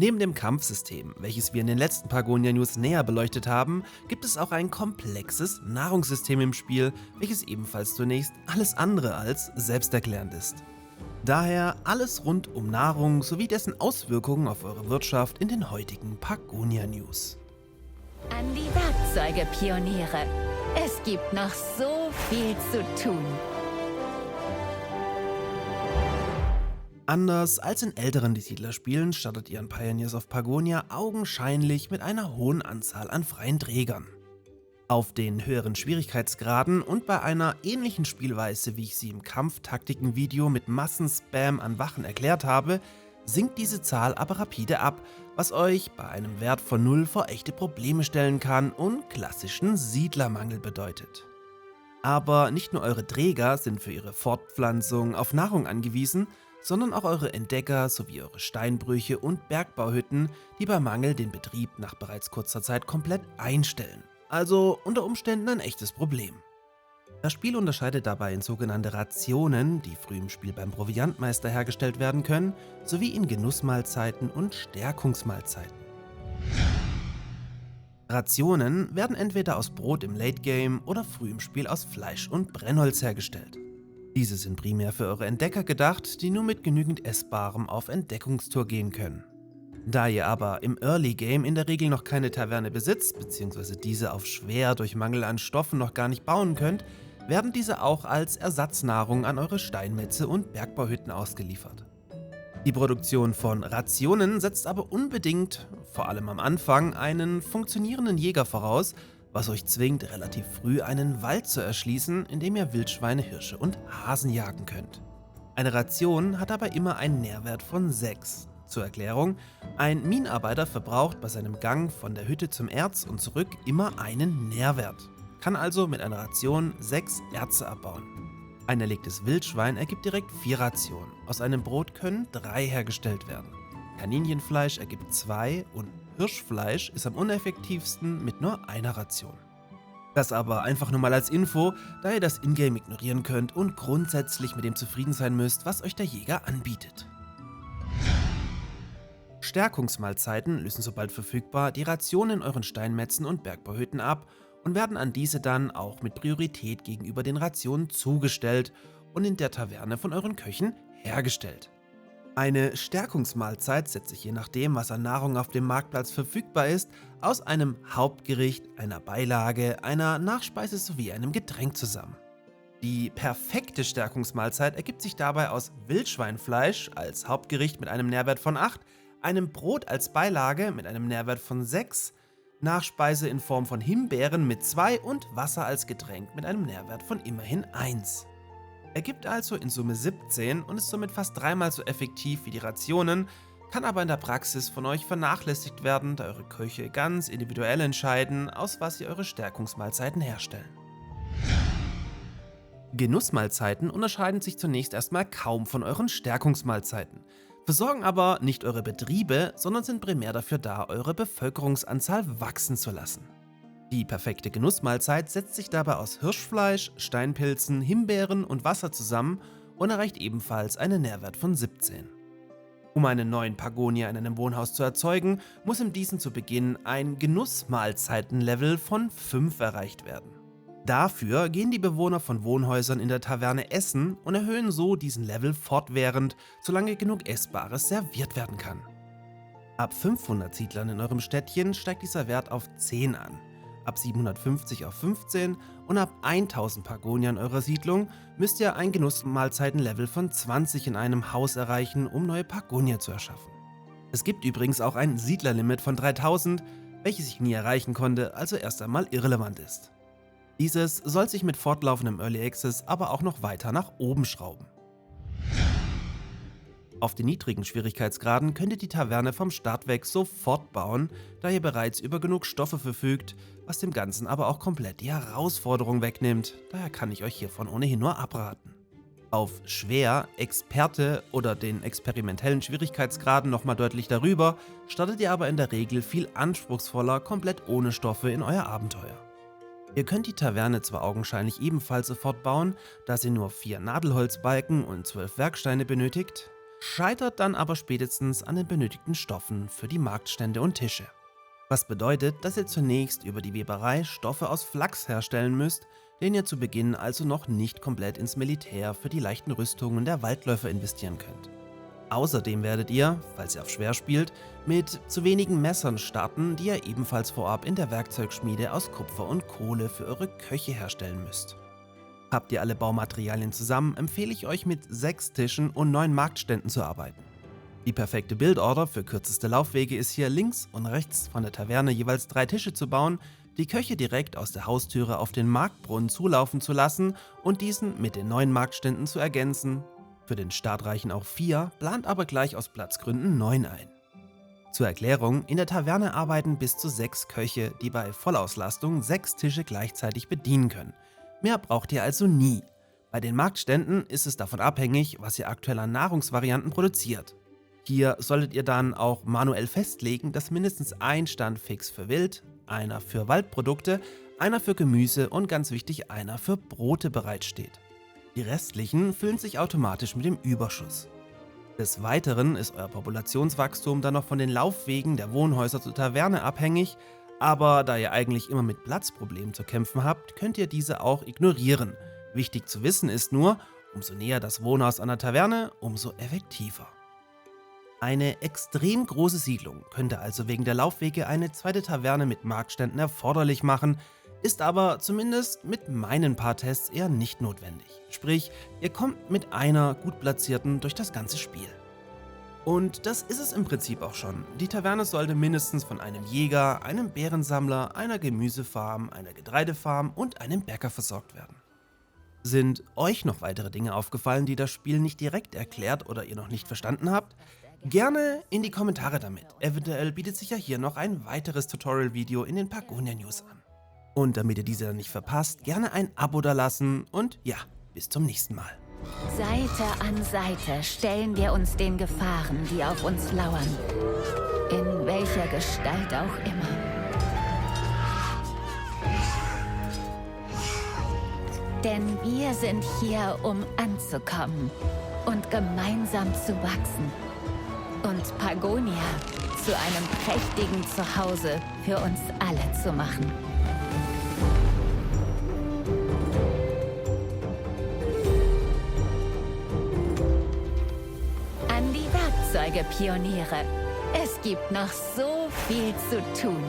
Neben dem Kampfsystem, welches wir in den letzten Pagonia News näher beleuchtet haben, gibt es auch ein komplexes Nahrungssystem im Spiel, welches ebenfalls zunächst alles andere als selbsterklärend ist. Daher alles rund um Nahrung sowie dessen Auswirkungen auf eure Wirtschaft in den heutigen Pagonia News. An die Werkzeuge, Pioniere. Es gibt noch so viel zu tun. Anders als in älteren Die Siedler-Spielen startet ihr in Pioneers of Pagonia augenscheinlich mit einer hohen Anzahl an freien Trägern. Auf den höheren Schwierigkeitsgraden und bei einer ähnlichen Spielweise, wie ich sie im Kampftaktiken-Video mit Massenspam an Wachen erklärt habe, sinkt diese Zahl aber rapide ab, was euch bei einem Wert von 0 vor echte Probleme stellen kann und klassischen Siedlermangel bedeutet. Aber nicht nur eure Träger sind für ihre Fortpflanzung auf Nahrung angewiesen, sondern auch eure Entdecker sowie eure Steinbrüche und Bergbauhütten, die bei Mangel den Betrieb nach bereits kurzer Zeit komplett einstellen. Also unter Umständen ein echtes Problem. Das Spiel unterscheidet dabei in sogenannte Rationen, die früh im Spiel beim Proviantmeister hergestellt werden können, sowie in Genussmahlzeiten und Stärkungsmahlzeiten. Rationen werden entweder aus Brot im Late Game oder früh im Spiel aus Fleisch und Brennholz hergestellt. Diese sind primär für eure Entdecker gedacht, die nur mit genügend Essbarem auf Entdeckungstour gehen können. Da ihr aber im Early Game in der Regel noch keine Taverne besitzt, bzw. diese auf schwer durch Mangel an Stoffen noch gar nicht bauen könnt, werden diese auch als Ersatznahrung an eure Steinmetze und Bergbauhütten ausgeliefert. Die Produktion von Rationen setzt aber unbedingt, vor allem am Anfang, einen funktionierenden Jäger voraus, was euch zwingt, relativ früh einen Wald zu erschließen, in dem ihr Wildschweine, Hirsche und Hasen jagen könnt. Eine Ration hat aber immer einen Nährwert von 6. Zur Erklärung, ein Minenarbeiter verbraucht bei seinem Gang von der Hütte zum Erz und zurück immer einen Nährwert, kann also mit einer Ration 6 Erze abbauen. Ein erlegtes Wildschwein ergibt direkt 4 Rationen, aus einem Brot können 3 hergestellt werden. Kaninchenfleisch ergibt 2 und Hirschfleisch ist am uneffektivsten mit nur einer Ration. Das aber einfach nur mal als Info, da ihr das Ingame ignorieren könnt und grundsätzlich mit dem zufrieden sein müsst, was euch der Jäger anbietet. Stärkungsmahlzeiten lösen sobald verfügbar die Rationen in euren Steinmetzen und Bergbauhütten ab und werden an diese dann auch mit Priorität gegenüber den Rationen zugestellt und in der Taverne von euren Köchen hergestellt. Eine Stärkungsmahlzeit setzt sich je nachdem, was an Nahrung auf dem Marktplatz verfügbar ist, aus einem Hauptgericht, einer Beilage, einer Nachspeise sowie einem Getränk zusammen. Die perfekte Stärkungsmahlzeit ergibt sich dabei aus Wildschweinfleisch als Hauptgericht mit einem Nährwert von 8, einem Brot als Beilage mit einem Nährwert von 6, Nachspeise in Form von Himbeeren mit 2 und Wasser als Getränk mit einem Nährwert von immerhin 1. Ergibt also in Summe 17 und ist somit fast 3-mal so effektiv wie die Rationen, kann aber in der Praxis von euch vernachlässigt werden, da eure Köche ganz individuell entscheiden, aus was sie eure Stärkungsmahlzeiten herstellen. Genussmahlzeiten unterscheiden sich zunächst erstmal kaum von euren Stärkungsmahlzeiten, versorgen aber nicht eure Betriebe, sondern sind primär dafür da, eure Bevölkerungsanzahl wachsen zu lassen. Die perfekte Genussmahlzeit setzt sich dabei aus Hirschfleisch, Steinpilzen, Himbeeren und Wasser zusammen und erreicht ebenfalls einen Nährwert von 17. Um einen neuen Pagonia in einem Wohnhaus zu erzeugen, muss in diesem zu Beginn ein Genussmahlzeitenlevel von 5 erreicht werden. Dafür gehen die Bewohner von Wohnhäusern in der Taverne essen und erhöhen so diesen Level fortwährend, solange genug Essbares serviert werden kann. Ab 500 Siedlern in eurem Städtchen steigt dieser Wert auf 10 an. Ab 750 auf 15 und ab 1000 Pagonia in eurer Siedlung müsst ihr ein Genussmahlzeitenlevel von 20 in einem Haus erreichen, um neue Pagonia zu erschaffen. Es gibt übrigens auch ein Siedlerlimit von 3000, welches ich nie erreichen konnte, also erst einmal irrelevant ist. Dieses soll sich mit fortlaufendem Early Access aber auch noch weiter nach oben schrauben. Auf den niedrigen Schwierigkeitsgraden könnt ihr die Taverne vom Start weg sofort bauen, da ihr bereits über genug Stoffe verfügt, was dem Ganzen aber auch komplett die Herausforderung wegnimmt, daher kann ich euch hiervon ohnehin nur abraten. Auf Schwer, Experte oder den experimentellen Schwierigkeitsgraden nochmal deutlich darüber, startet ihr aber in der Regel viel anspruchsvoller, komplett ohne Stoffe in euer Abenteuer. Ihr könnt die Taverne zwar augenscheinlich ebenfalls sofort bauen, da sie nur 4 Nadelholzbalken und 12 Werksteine benötigt, scheitert dann aber spätestens an den benötigten Stoffen für die Marktstände und Tische. Was bedeutet, dass ihr zunächst über die Weberei Stoffe aus Flachs herstellen müsst, den ihr zu Beginn also noch nicht komplett ins Militär für die leichten Rüstungen der Waldläufer investieren könnt. Außerdem werdet ihr, falls ihr auf schwer spielt, mit zu wenigen Messern starten, die ihr ebenfalls vorab in der Werkzeugschmiede aus Kupfer und Kohle für eure Köche herstellen müsst. Habt ihr alle Baumaterialien zusammen, empfehle ich euch mit 6 Tischen und 9 Marktständen zu arbeiten. Die perfekte Buildorder für kürzeste Laufwege ist hier links und rechts von der Taverne jeweils 3 Tische zu bauen, die Köche direkt aus der Haustüre auf den Marktbrunnen zulaufen zu lassen und diesen mit den 9 Marktständen zu ergänzen. Für den Start reichen auch 4, plant aber gleich aus Platzgründen 9 ein. Zur Erklärung, in der Taverne arbeiten bis zu 6 Köche, die bei Vollauslastung 6 Tische gleichzeitig bedienen können. Mehr braucht ihr also nie. Bei den Marktständen ist es davon abhängig, was ihr aktuell an Nahrungsvarianten produziert. Hier solltet ihr dann auch manuell festlegen, dass mindestens ein Stand fix für Wild, einer für Waldprodukte, einer für Gemüse und ganz wichtig einer für Brote bereitsteht. Die restlichen füllen sich automatisch mit dem Überschuss. Des Weiteren ist euer Populationswachstum dann noch von den Laufwegen der Wohnhäuser zur Taverne abhängig, aber da ihr eigentlich immer mit Platzproblemen zu kämpfen habt, könnt ihr diese auch ignorieren. Wichtig zu wissen ist nur, umso näher das Wohnhaus an der Taverne, umso effektiver. Eine extrem große Siedlung könnte also wegen der Laufwege eine zweite Taverne mit Marktständen erforderlich machen, ist aber zumindest mit meinen paar Tests eher nicht notwendig. Sprich, ihr kommt mit einer gut platzierten durch das ganze Spiel. Und das ist es im Prinzip auch schon. Die Taverne sollte mindestens von einem Jäger, einem Bärensammler, einer Gemüsefarm, einer Getreidefarm und einem Bäcker versorgt werden. Sind euch noch weitere Dinge aufgefallen, die das Spiel nicht direkt erklärt oder ihr noch nicht verstanden habt? Gerne in die Kommentare damit. Eventuell bietet sich ja hier noch ein weiteres Tutorial-Video in den Pagonia News an. Und damit ihr diese dann nicht verpasst, gerne ein Abo dalassen und ja, bis zum nächsten Mal. Seite an Seite stellen wir uns den Gefahren, die auf uns lauern. In welcher Gestalt auch immer. Denn wir sind hier, um anzukommen und gemeinsam zu wachsen. Und Pagonia zu einem prächtigen Zuhause für uns alle zu machen. An die Werkzeuge, Pioniere. Es gibt noch so viel zu tun.